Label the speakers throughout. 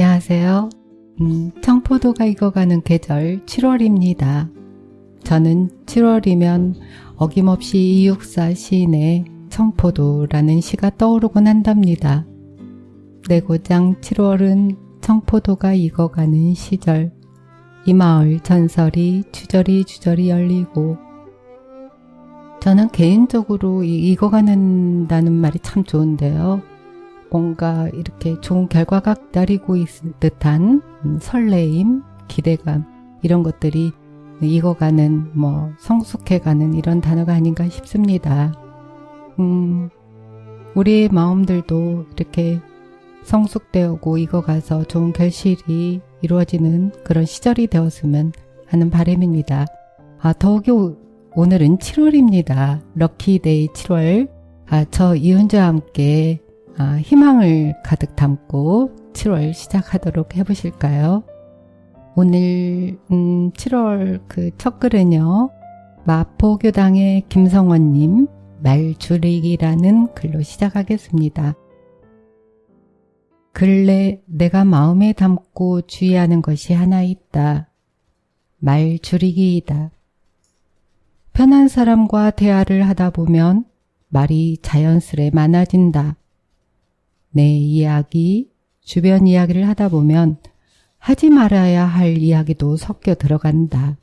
Speaker 1: 안녕하세요. 청포도가 익어가는 계절 7월입니다. 저는 7월이면 어김없이 이육사 시인의 청포도라는 시가 떠오르곤 한답니다. 내 고장 7월은 청포도가 익어가는 시절, 이 마을 전설이 주저리 열리고. 저는 개인적으로 익어가는다는 말이 참 좋은데요. 뭔가 이렇게 좋은 결과가 기다리고 있을 듯한 설레임, 기대감, 이런 것들이 익어가는, 성숙해가는 이런 단어가 아닌가 싶습니다. 우리의 마음들도 이렇게 성숙되고 익어가서 좋은 결실이 이루어지는 그런 시절이 되었으면 하는 바람입니다. 더욱이 오늘은 7월입니다. 럭키데이 7월. 저 이은주와 함께 희망을 가득 담고 7월 시작하도록 해보실까요? 오늘 7월 그 첫 글은요, 마포교당의 김성원님 말줄이기라는 글로 시작하겠습니다. 근래 내가 마음에 담고 주의하는 것이 하나 있다. 말줄이기이다. 편한 사람과 대화를 하다 보면 말이 자연스레 많아진다. 내 이야기, 주변 이야기를 하다 보면 하지 말아야 할 이야기도 섞여 들어간다.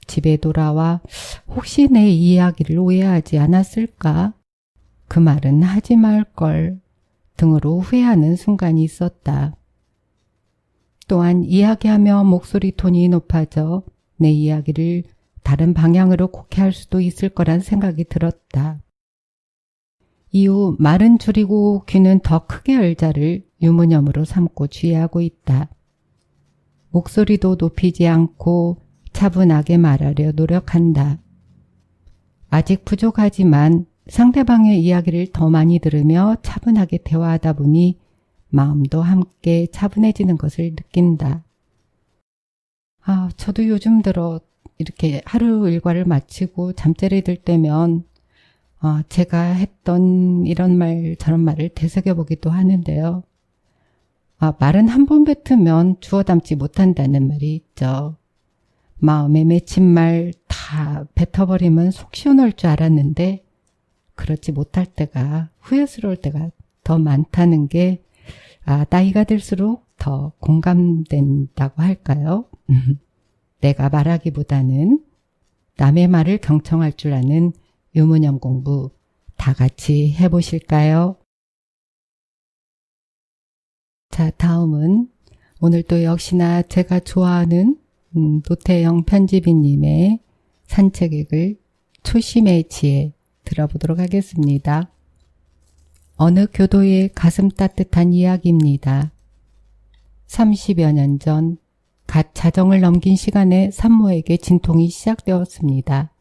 Speaker 1: 집에 돌아와 혹시 내 이야기를 오해하지 않았을까? 그 말은 하지 말걸 등으로 후회하는 순간이 있었다. 또한 이야기하며 목소리 톤이 높아져 내 이야기를 다른 방향으로 곡해할 수도 있을 거란 생각이 들었다. 이후 말은 줄이고 귀는 더 크게 열자를 유무념으로 삼고 주의하고 있다. 목소리도 높이지 않고 차분하게 말하려 노력한다. 아직 부족하지만 상대방의 이야기를 더 많이 들으며 차분하게 대화하다 보니 마음도 함께 차분해지는 것을 느낀다. 저도 요즘 들어 이렇게 하루 일과를 마치고 잠자리에 들 때면 제가 했던 이런 말 저런 말을 되새겨보기도 하는데요. 말은 한 번 뱉으면 주워 담지 못한다는 말이 있죠. 마음에 맺힌 말 다 뱉어버리면 속 시원할 줄 알았는데 그렇지 못할 때가, 후회스러울 때가 더 많다는 게 나이가 들수록 더 공감된다고 할까요? 내가 말하기보다는 남의 말을 경청할 줄 아는 유무념 공부 다 같이 해보실까요? 자, 다음은 오늘 또 역시나 제가 좋아하는 노태영 편집인님의 산책의 글 초심의 지혜 들어보도록 하겠습니다. 어느 교도의 가슴 따뜻한 이야기입니다. 30여 년 전 갓 자정을 넘긴 시간에 산모에게 진통이 시작되었습니다.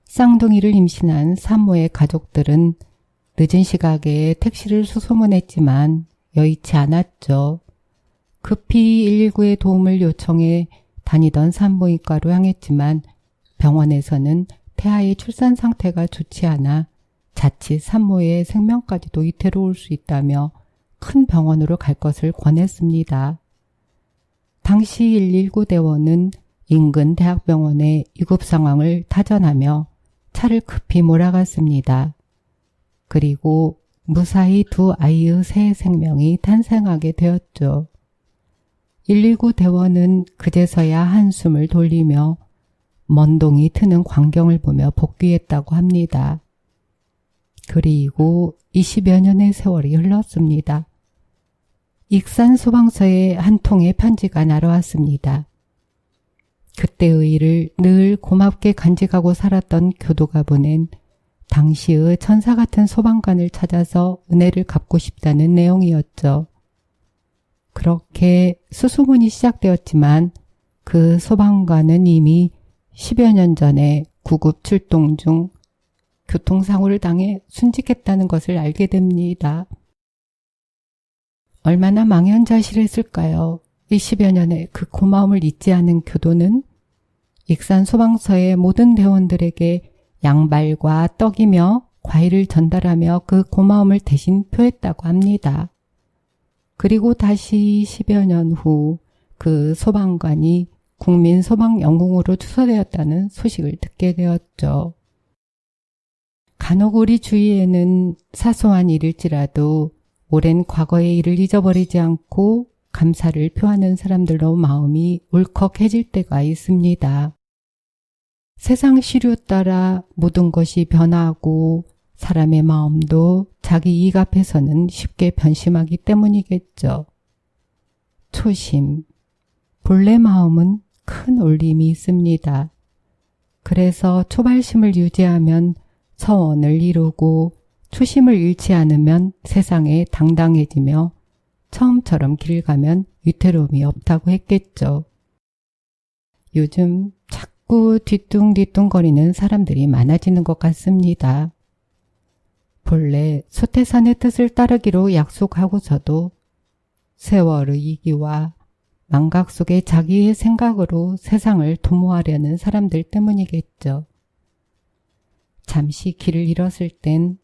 Speaker 1: 쌍둥이를 임신한 산모의 가족들은 늦은 시각에 택시를 수소문했지만 여의치 않았죠. 급히 119의 도움을 요청해 다니던 산부인과로 향했지만 병원에서는 태아의 출산 상태가 좋지 않아 자칫 산모의 생명까지도 위태로울 수 있다며 큰 병원으로 갈 것을 권했습니다. 당시 119 대원은 인근 대학병원의 위급 상황을 타전하며 차를 급히 몰아갔습니다. 그리고 무사히 두 아이의 새 생명이 탄생하게 되었죠. 119 대원은 그제서야 한숨을 돌리며 먼동이 트는 광경을 보며 복귀했다고 합니다. 그리고 20여 년의 세월이 흘렀습니다. 익산 소방서에 한 통의 편지가 날아왔습니다. 그때의 일을 늘 고맙게 간직하고 살았던 교도가 보낸 당시의 천사 같은 소방관을 찾아서 은혜를 갚고 싶다는 내용이었죠. 그렇게 수소문이 시작되었지만 그 소방관은 이미 10여 년 전에 구급 출동 중 교통사고를 당해 순직했다는 것을 알게 됩니다. 얼마나 망연자실했을까요? 20여 년의 그 고마움을 잊지 않은 교도는 익산 소방서의 모든 대원들에게 양발과 떡이며 과일을 전달하며 그 고마움을 대신 표했다고 합니다. 그리고 다시 10여 년 후 그 소방관이 국민소방연궁으로 추서되었다는 소식을 듣게 되었죠. 간혹 우리 주위에는 사소한 일일지라도 오랜 과거의 일을 잊어버리지 않고 감사를 표하는 사람들로 마음이 울컥해질 때가 있습니다. 세상 시류 따라 모든 것이 변하고 사람의 마음도 자기 이익 앞에서는 쉽게 변심하기 때문이겠죠. 초심, 본래 마음은 큰 울림이 있습니다. 그래서 초발심을 유지하면 서원을 이루고 초심을 잃지 않으면 세상에 당당해지며 처음처럼 길 가면 위태로움이 없다고 했겠죠. 요즘 자꾸 뒤뚱뒤뚱거리는 사람들이 많아지는 것 같습니다. 본래 소태산의 뜻을 따르기로 약속하고서도 세월의 이기와 망각 속에 자기의 생각으로 세상을 도모하려는 사람들 때문이겠죠. 잠시 길을 잃었을 땐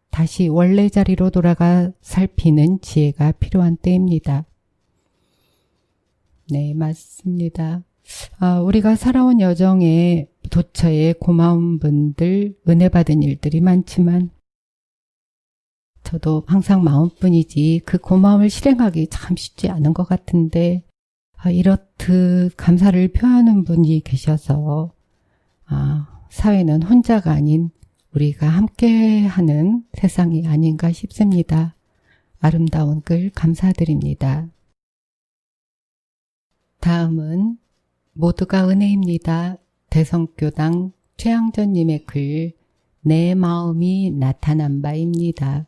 Speaker 1: 다시 원래 자리로 돌아가 살피는 지혜가 필요한 때입니다. 네, 맞습니다. 우리가 살아온 여정에 도처에 고마운 분들, 은혜 받은 일들이 많지만 저도 항상 마음뿐이지 그 고마움을 실행하기 참 쉽지 않은 것 같은데 이렇듯 감사를 표하는 분이 계셔서 사회는 혼자가 아닌 우리가 함께하는 세상이 아닌가 싶습니다. 아름다운 글 감사드립니다. 다음은 모두가 은혜입니다. 대성교당 최양전님의 글 내 마음이 나타난 바입니다.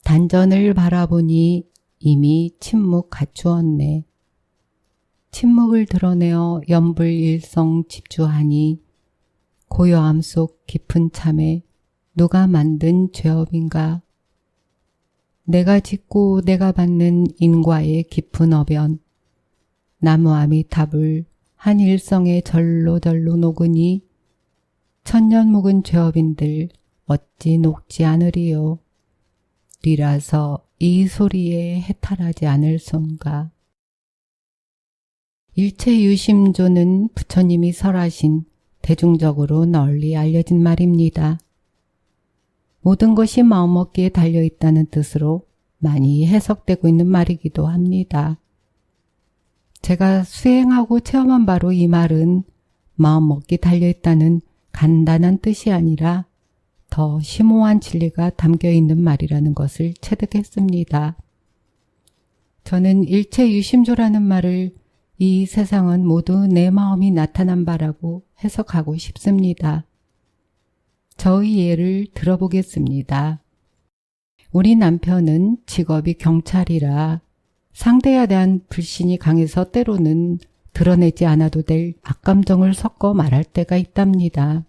Speaker 1: 단전을 바라보니 이미 침묵 갖추었네. 침묵을 드러내어 연불일성 집주하니 고요함 속 깊은 참에 누가 만든 죄업인가. 내가 짓고 내가 받는 인과의 깊은 어변 나무아미탑을 한 일성의 절로절로 녹으니 천년 묵은 죄업인들 어찌 녹지 않으리요. 리라서 이 소리에 해탈하지 않을 손가. 일체유심조는 부처님이 설하신 대중적으로 널리 알려진 말입니다. 모든 것이 마음먹기에 달려있다는 뜻으로 많이 해석되고 있는 말이기도 합니다. 제가 수행하고 체험한 바로 이 말은 마음먹기 달려있다는 간단한 뜻이 아니라 더 심오한 진리가 담겨있는 말이라는 것을 체득했습니다. 저는 일체유심조라는 말을 이 세상은 모두 내 마음이 나타난 바라고 해석하고 싶습니다. 저의 예를 들어보겠습니다. 우리 남편은 직업이 경찰이라 상대에 대한 불신이 강해서 때로는 드러내지 않아도 될 악감정을 섞어 말할 때가 있답니다.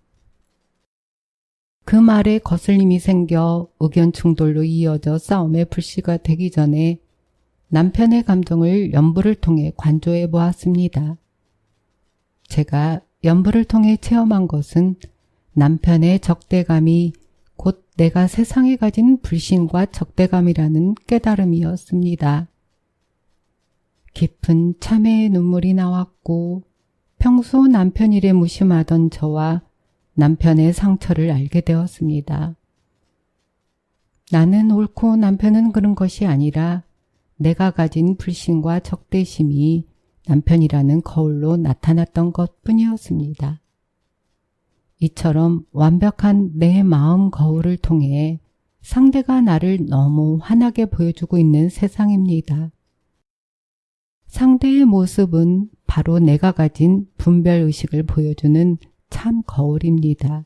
Speaker 1: 그 말에 거슬림이 생겨 의견 충돌로 이어져 싸움의 불씨가 되기 전에 남편의 감정을 연부를 통해 관조해 보았습니다. 제가 연부를 통해 체험한 것은 남편의 적대감이 곧 내가 세상에 가진 불신과 적대감이라는 깨달음이었습니다. 깊은 참회의 눈물이 나왔고 평소 남편 일에 무심하던 저와 남편의 상처를 알게 되었습니다. 나는 옳고 남편은 그런 것이 아니라 내가 가진 불신과 적대심이 남편이라는 거울로 나타났던 것뿐이었습니다. 이처럼 완벽한 내 마음 거울을 통해 상대가 나를 너무 환하게 보여주고 있는 세상입니다. 상대의 모습은 바로 내가 가진 분별의식을 보여주는 참 거울입니다.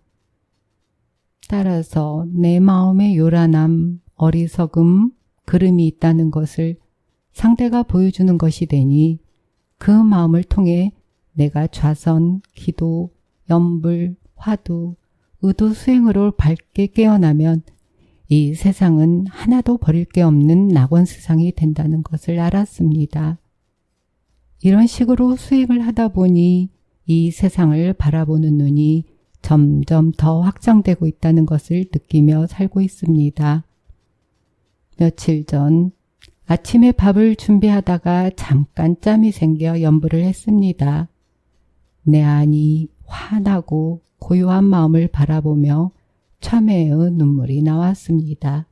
Speaker 1: 따라서 내 마음의 요란함, 어리석음, 그름이 있다는 것을 상대가 보여주는 것이 되니 그 마음을 통해 내가 좌선, 기도, 연불, 화두, 의도 수행으로 밝게 깨어나면 이 세상은 하나도 버릴 게 없는 낙원 세상이 된다는 것을 알았습니다. 이런 식으로 수행을 하다 보니 이 세상을 바라보는 눈이 점점 더 확장되고 있다는 것을 느끼며 살고 있습니다. 며칠 전 아침에 밥을 준비하다가 잠깐 짬이 생겨 염불을 했습니다. 내 안이 환하고 고요한 마음을 바라보며 참회의 눈물이 나왔습니다.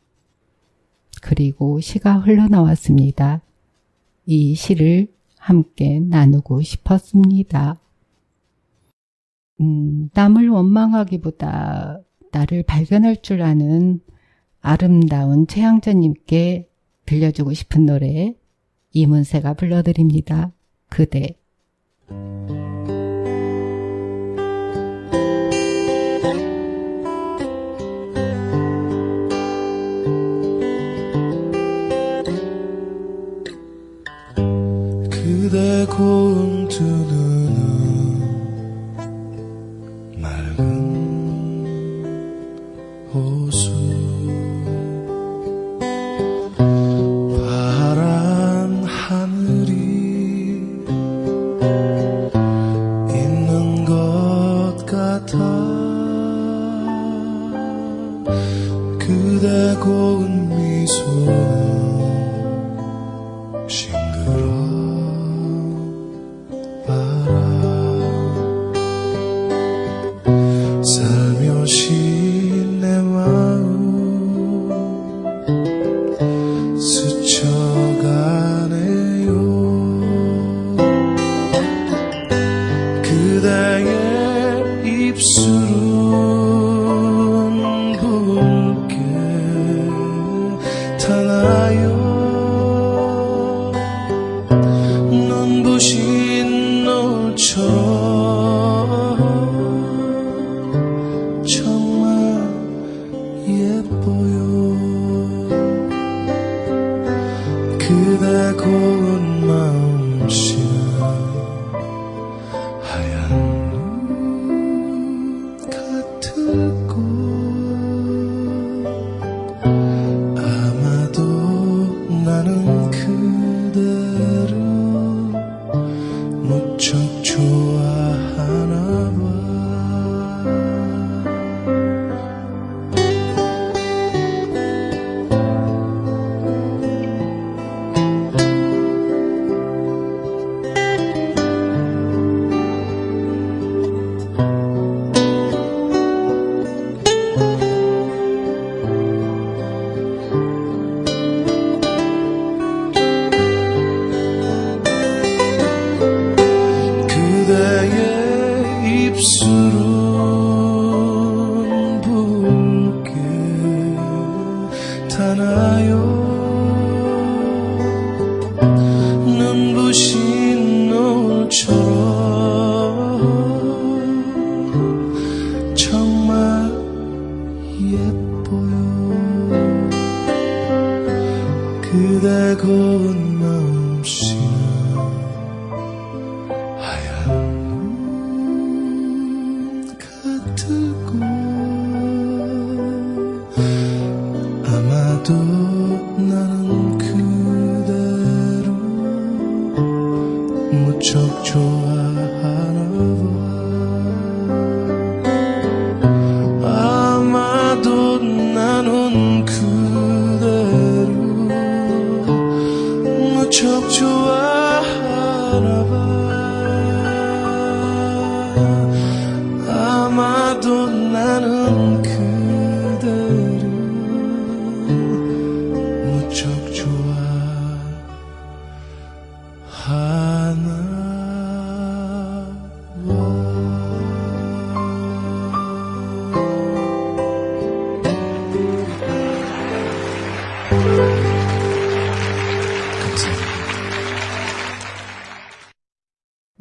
Speaker 1: 그리고 시가 흘러나왔습니다. 이 시를 함께 나누고 싶었습니다. 남을 원망하기보다 나를 발견할 줄 아는 아름다운 최향전님께 들려주고 싶은 노래 이문세가 불러드립니다. 그대.
Speaker 2: 그대 고운 두 눈은 맑은 호수 파란 하늘이 있는 것 같아 그대 고운 미소는 살며시 내 마음 스쳐가네요 그대의 입술은 붉게 타나요 눈부신 노을처럼 정말 예뻐요 그대 고운 마음씨는 하얀 눈 같을 것 아마도 나는 그대를 무척 좋아하나 봐 그대의 입술은 붉게 타나요 눈부신 노을처럼 정말 예뻐요 그대 고운 마음씨는 하얀 눈 같을 것 아마도 나는 그대를 무척 좋아하나 봐 아마도 나는 그대를 무척 좋아하나 봐 아마도 나는 그대를 무척 좋아하나 봐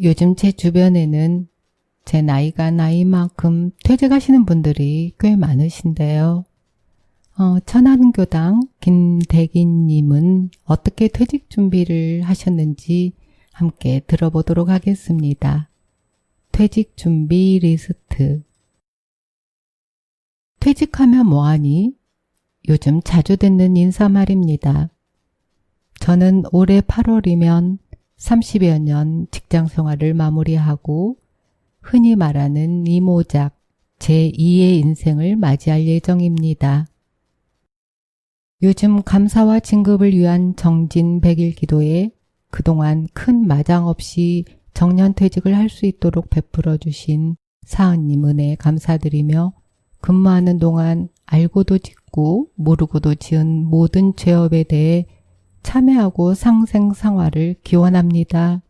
Speaker 1: 요즘 제 주변에는 제 나이가 나이만큼 퇴직하시는 분들이 꽤 많으신데요. 천안교당 김대기님은 어떻게 퇴직 준비를 하셨는지 함께 들어보도록 하겠습니다. 퇴직 준비 리스트. 퇴직하면 뭐하니? 요즘 자주 듣는 인사말입니다. 저는 올해 8월이면 30여 년 직장 생활을 마무리하고 흔히 말하는 이모작 제2의 인생을 맞이할 예정입니다. 요즘 감사와 진급을 위한 정진 100일 기도에 그동안 큰 마장 없이 정년퇴직을 할 수 있도록 베풀어 주신 사은님 은혜에 감사드리며 근무하는 동안 알고도 짓고 모르고도 지은 모든 죄업에 대해 참회하고 상생상화를 기원합니다.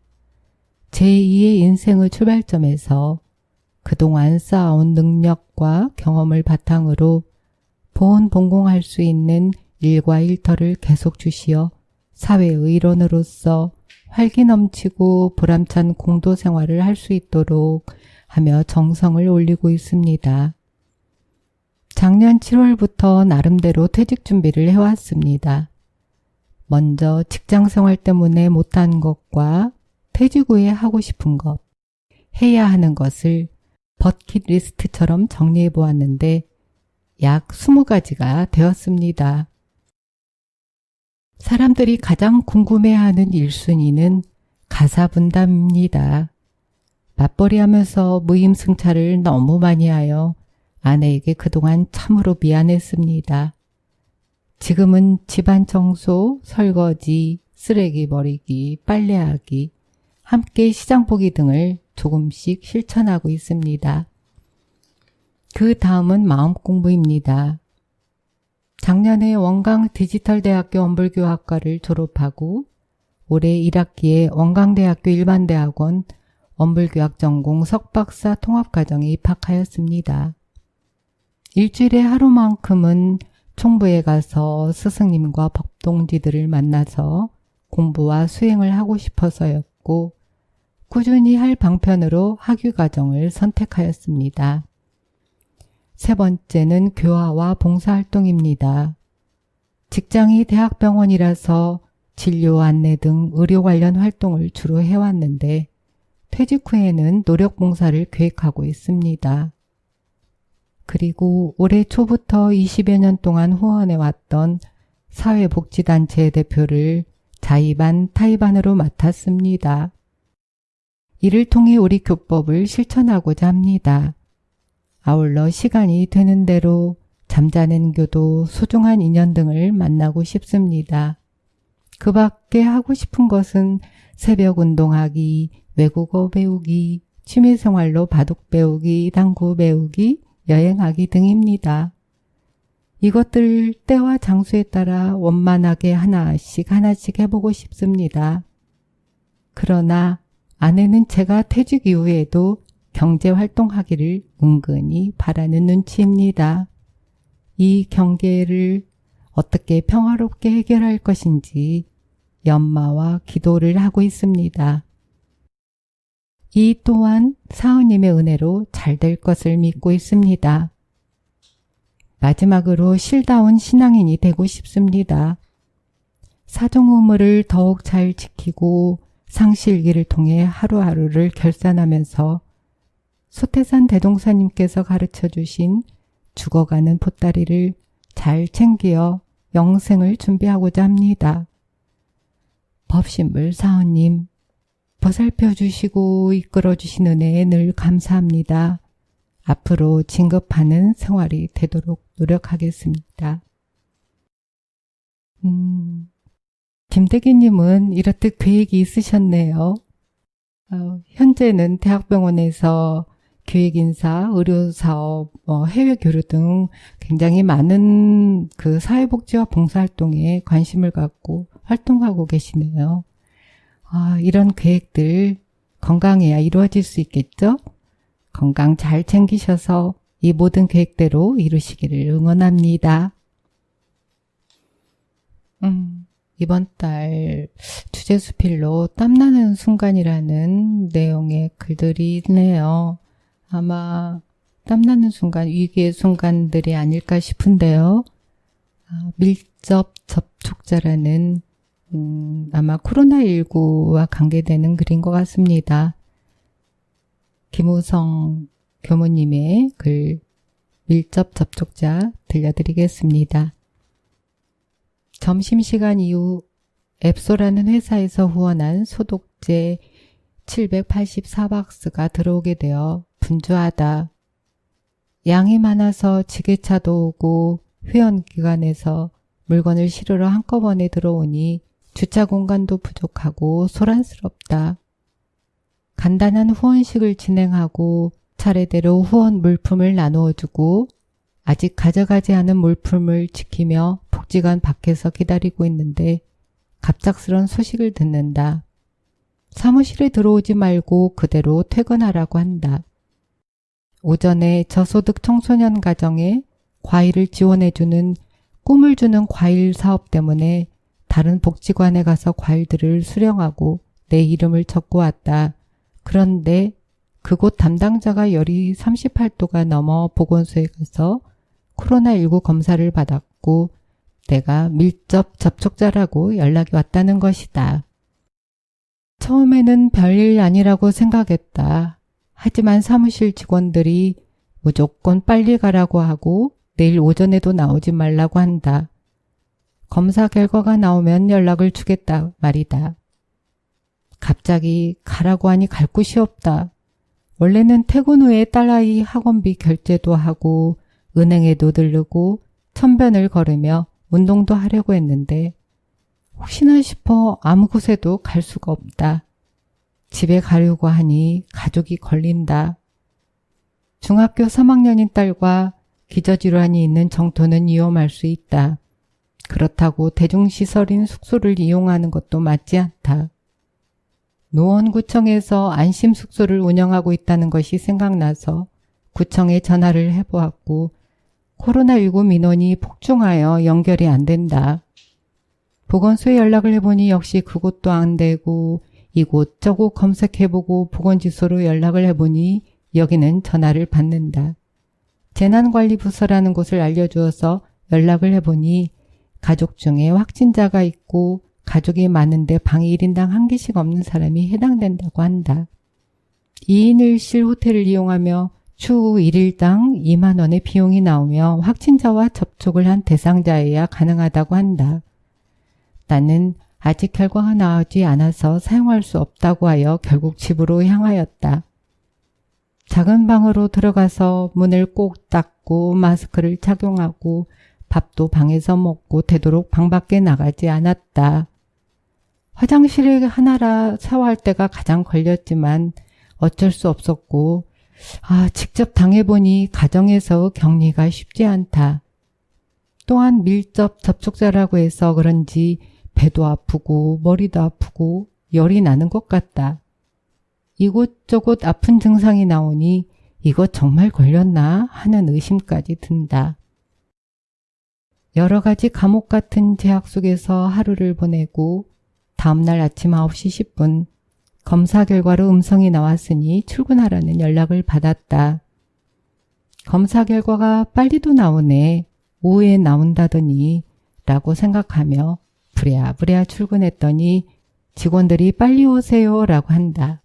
Speaker 1: 제2의 인생의 출발점에서 그동안 쌓아온 능력과 경험을 바탕으로 보온봉공할 수 있는 일과 일터를 계속 주시어 사회의 일원으로서 활기 넘치고 보람찬 공도 생활을 할 수 있도록 하며 정성을 올리고 있습니다. 작년 7월부터 나름대로 퇴직 준비를 해왔습니다. 먼저 직장 생활 때문에 못한 것과 퇴직 후에 하고 싶은 것, 해야 하는 것을 버킷리스트처럼 정리해 보았는데 약 20가지가 되었습니다. 사람들이 가장 궁금해하는 1순위는 가사 분담입니다. 맞벌이하면서 무임승차를 너무 많이 하여 아내에게 그동안 참으로 미안했습니다. 지금은 집안 청소, 설거지, 쓰레기 버리기, 빨래하기, 함께 시장 보기 등을 조금씩 실천하고 있습니다. 그 다음은 마음 공부입니다. 작년에 원광 디지털대학교 언불교학과를 졸업하고 올해 1학기에 원광대학교 일반대학원 언불교학 전공 석박사 통합과정에 입학하였습니다. 일주일에 하루만큼은 총부에 가서 스승님과 법동지들을 만나서 공부와 수행을 하고 싶어서였고 꾸준히 할 방편으로 학위과정을 선택하였습니다. 세 번째는 교화와 봉사활동입니다. 직장이 대학병원이라서 진료 안내 등 의료 관련 활동을 주로 해왔는데 퇴직 후에는 노력봉사를 계획하고 있습니다. 그리고 올해 초부터 20여 년 동안 후원해왔던 사회복지단체 대표를 자의반 타의반으로 맡았습니다. 이를 통해 우리 교법을 실천하고자 합니다. 아울러 시간이 되는 대로 잠자는 교도, 소중한 인연 등을 만나고 싶습니다. 그 밖에 하고 싶은 것은 새벽 운동하기, 외국어 배우기, 취미생활로 바둑 배우기, 당구 배우기, 여행하기 등입니다. 이것들 때와 장소에 따라 원만하게 하나씩 해보고 싶습니다. 그러나 아내는 제가 퇴직 이후에도 경제활동하기를 은근히 바라는 눈치입니다. 이 경계를 어떻게 평화롭게 해결할 것인지 연마와 기도를 하고 있습니다. 이 또한 사은님의 은혜로 잘 될 것을 믿고 있습니다. 마지막으로 실다운 신앙인이 되고 싶습니다. 사종 의무를 더욱 잘 지키고 상시일기를 통해 하루하루를 결산하면서 소태산 대동사님께서 가르쳐 주신 죽어가는 보따리를 잘 챙겨 영생을 준비하고자 합니다. 법신불 사은님, 보살펴 주시고 이끌어 주신 은혜에 늘 감사합니다. 앞으로 진급하는 생활이 되도록 노력하겠습니다. 김대기님은 이렇듯 계획이 있으셨네요. 현재는 대학병원에서 기획인사, 의료사업, 해외 교류 등 굉장히 많은 그 사회복지와 봉사활동에 관심을 갖고 활동하고 계시네요. 이런 계획들 건강해야 이루어질 수 있겠죠? 건강 잘 챙기셔서 이 모든 계획대로 이루시기를 응원합니다. 이번 달 주제 수필로 땀나는 순간이라는 내용의 글들이 있네요. 아마 땀나는 순간, 위기의 순간들이 아닐까 싶은데요. 밀접 접촉자라는 아마 코로나19와 관계되는 글인 것 같습니다. 김우성 교무님의 글 밀접 접촉자 들려드리겠습니다. 점심시간 이후 앱소라는 회사에서 후원한 소독제 784박스가 들어오게 되어 분주하다. 양이 많아서 지게차도 오고 회원기관에서 물건을 실으러 한꺼번에 들어오니 주차 공간도 부족하고 소란스럽다. 간단한 후원식을 진행하고 차례대로 후원 물품을 나누어주고 아직 가져가지 않은 물품을 지키며 복지관 밖에서 기다리고 있는데 갑작스런 소식을 듣는다. 사무실에 들어오지 말고 그대로 퇴근하라고 한다. 오전에 저소득 청소년 가정에 과일을 지원해주는 꿈을 주는 과일 사업 때문에 다른 복지관에 가서 과일들을 수령하고 내 이름을 적고 왔다. 그런데 그곳 담당자가 열이 38도가 넘어 보건소에 가서 코로나19 검사를 받았고 내가 밀접 접촉자라고 연락이 왔다는 것이다. 처음에는 별일 아니라고 생각했다. 하지만 사무실 직원들이 무조건 빨리 가라고 하고 내일 오전에도 나오지 말라고 한다. 검사 결과가 나오면 연락을 주겠다 말이다. 갑자기 가라고 하니 갈 곳이 없다. 원래는 퇴근 후에 딸아이 학원비 결제도 하고 은행에도 들르고 천변을 걸으며 운동도 하려고 했는데 혹시나 싶어 아무 곳에도 갈 수가 없다. 집에 가려고 하니 가족이 걸린다. 중학교 3학년인 딸과 기저질환이 있는 정토는 위험할 수 있다. 그렇다고 대중시설인 숙소를 이용하는 것도 맞지 않다. 노원구청에서 안심숙소를 운영하고 있다는 것이 생각나서 구청에 전화를 해보았고 코로나19 민원이 폭증하여 연결이 안 된다. 보건소에 연락을 해보니 역시 그곳도 안 되고 이곳 저곳 검색해보고 보건지소로 연락을 해보니 여기는 전화를 받는다. 재난관리부서라는 곳을 알려주어서 연락을 해보니 가족 중에 확진자가 있고 가족이 많은데 방이 1인당 1개씩 없는 사람이 해당된다고 한다. 2인 1실 호텔을 이용하며 추후 1일당 2만 원의 비용이 나오며 확진자와 접촉을 한 대상자여야 가능하다고 한다. 나는 아직 결과가 나오지 않아서 사용할 수 없다고 하여 결국 집으로 향하였다. 작은 방으로 들어가서 문을 꼭 닫고 마스크를 착용하고 밥도 방에서 먹고 되도록 방 밖에 나가지 않았다. 화장실에 하나라 샤워할 때가 가장 걸렸지만 어쩔 수 없었고 직접 당해보니 가정에서 격리가 쉽지 않다. 또한 밀접 접촉자라고 해서 그런지 배도 아프고 머리도 아프고 열이 나는 것 같다. 이곳저곳 아픈 증상이 나오니 이거 정말 걸렸나 하는 의심까지 든다. 여러 가지 감옥 같은 제약 속에서 하루를 보내고 다음날 아침 9시 10분 검사 결과로 음성이 나왔으니 출근하라는 연락을 받았다. 검사 결과가 빨리도 나오네. 오후에 나온다더니 라고 생각하며 부랴부랴 출근했더니 직원들이 빨리 오세요 라고 한다.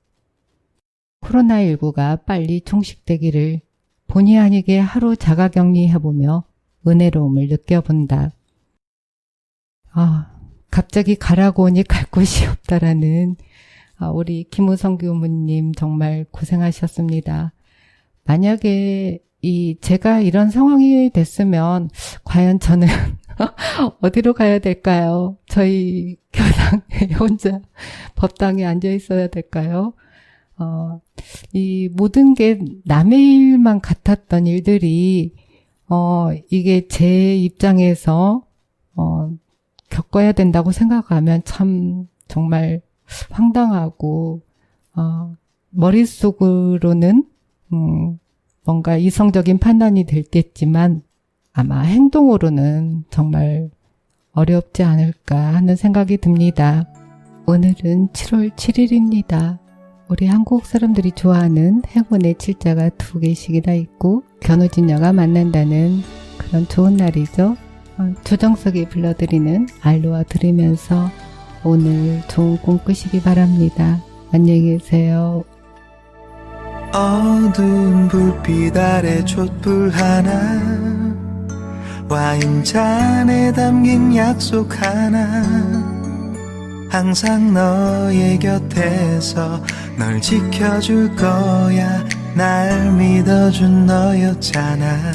Speaker 1: 코로나19가 빨리 종식되기를 본의 아니게 하루 자가격리해보며 은혜로움을 느껴본다. 갑자기 가라고 오니 갈 곳이 없다라는 우리 김우성 교무님 정말 고생하셨습니다. 만약에 제가 이런 상황이 됐으면 과연 저는 어디로 가야 될까요? 저희 교당에 혼자 법당에 앉아 있어야 될까요? 이 모든 게 남의 일만 같았던 일들이 이게 제 입장에서 겪어야 된다고 생각하면 참 정말 황당하고 머릿속으로는 뭔가 이성적인 판단이 됐겠지만 아마 행동으로는 정말 어렵지 않을까 하는 생각이 듭니다. 오늘은 7월 7일입니다. 우리 한국 사람들이 좋아하는 행운의 칠자가 2개씩이나 있고 견우진녀가 만난다는 그런 좋은 날이죠. 조정석이 불러드리는 알로하 들으면서 오늘 좋은 꿈 꾸시기 바랍니다. 안녕히 계세요.
Speaker 2: 어두운 불빛 아래 촛불 하나 와인잔에 담긴 약속 하나 항상 너의 곁에서 널 지켜줄 거야 날 믿어준 너였잖아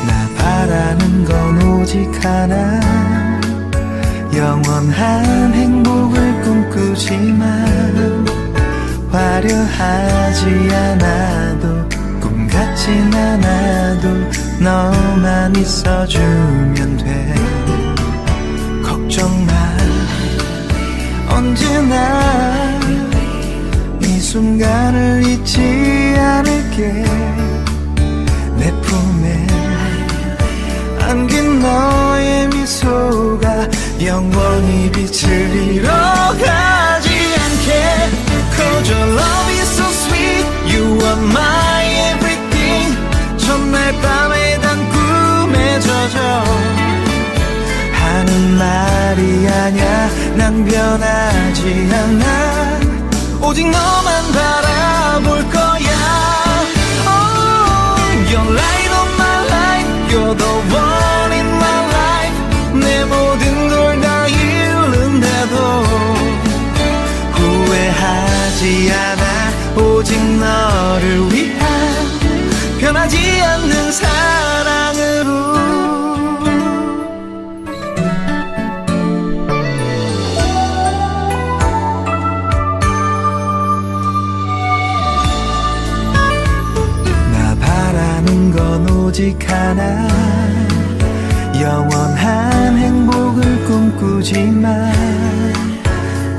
Speaker 2: 나 바라는 건 오직 하나 영원한 행복을 꿈꾸지만 화려하지 않아도 꿈 같진 않아도 너만 있어주면 돼 걱정 마 언제나 이 순간을 잊지 않을게 내 품에 안긴 너의 미소가 영원히 빛을 잃어가지 않게 Cause your love is so sweet You are my everything 첫날 밤에 단 꿈에 젖어 하는 말이 아냐 난 변하지 않아 오직 너만 바라볼 거야 Oh, you're light of my life You're the one in my life 내 모든 걸 다 잃는데도 후회하지 않아 오직 너를 위한 변하지 않는 사랑으로 나 바라는 건 오직 하나 영원한 행복을 꿈꾸지만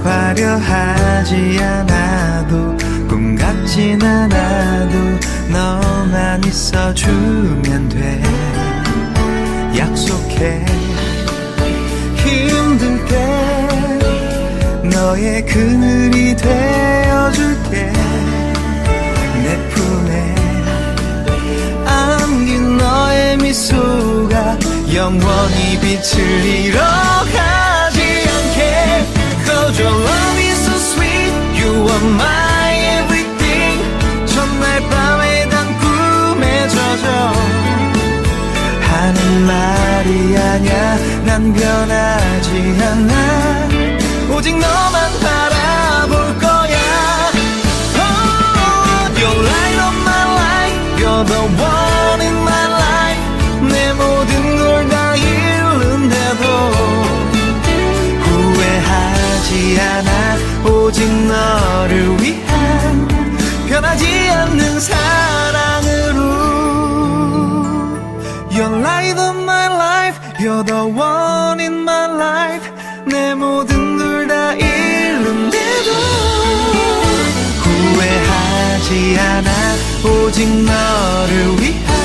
Speaker 2: 화려하지 않아도 꿈 같진 않아도 너만 있어주면 돼 약속해 힘들 때 너의 그늘이 되어줄게 내 품에 안긴 너의 미소가 영원히 빛을 잃어가지 않게 Cause your love is so sweet You are my everything 첫날 밤에 단 꿈에 젖어 하는 말이 아냐 난 변하지 않아 오직 너만 바라볼 거야 Oh, you're light of my life You're the one in my life 내 모든 걸 다 잃는데도 후회하지 않아 오직 너를 위한 변하지 않는 사랑으로 You're light of my life You're the one in my life 내 모든 걸 다 잃는데도 후회하지 않아 오직 너를 위한